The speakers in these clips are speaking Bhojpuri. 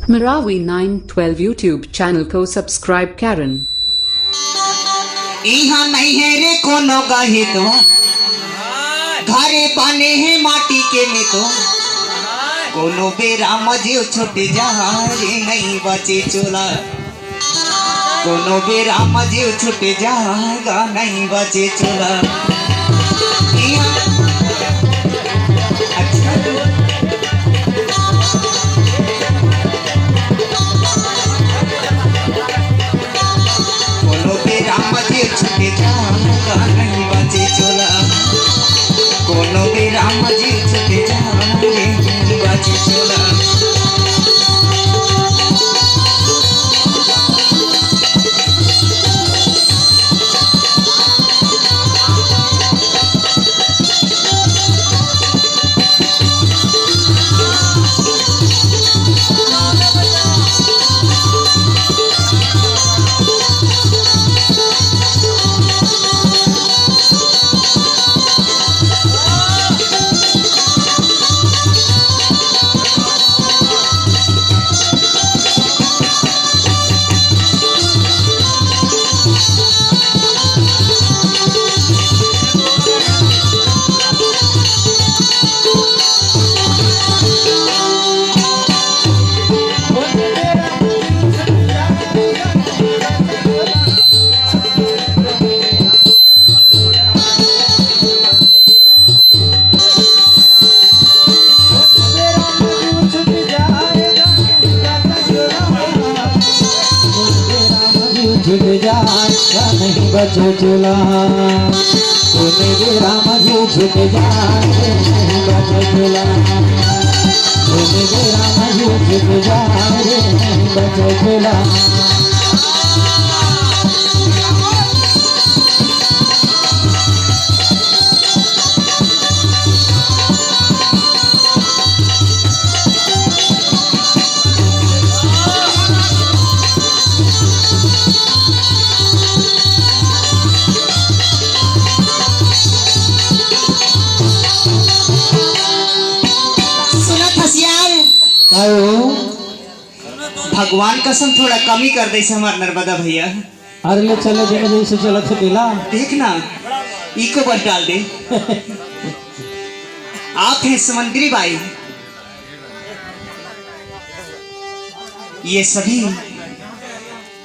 Marawi 912 YouTube चैनल को सब्सक्राइब करें। यहाँ नहीं है रे कोनो गहे तो घरे बने हैं माटी के में तो कोनो बेरा मजे छुट जा रे नहीं बचे चोला कोनो बेरा मजे छुट जाएगा नहीं बचे चोला। छुटे जाएगा नहीं बचे चोला कोनो भी राम जी छुटे जाएंगे नहीं बचे चोला। छुट जाएगा नहीं बचे चोला कोने के राम जी छुट जाएगा नहीं बचे चोला कोने के राम जी छुट जाएगा नहीं बचे चोला। भगवान कसम थोड़ा कमी कर दे हमार नर्मदा भैया। अरे ले चले दिन जैसे चला थे दिला देख ना इको बस डाल दे। आप हैं समुद्री बाई। ये सभी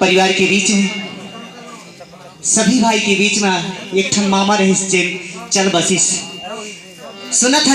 परिवार के बीच में सभी भाई के बीच में एक ठन मामा रहे चल बसिस सुना था।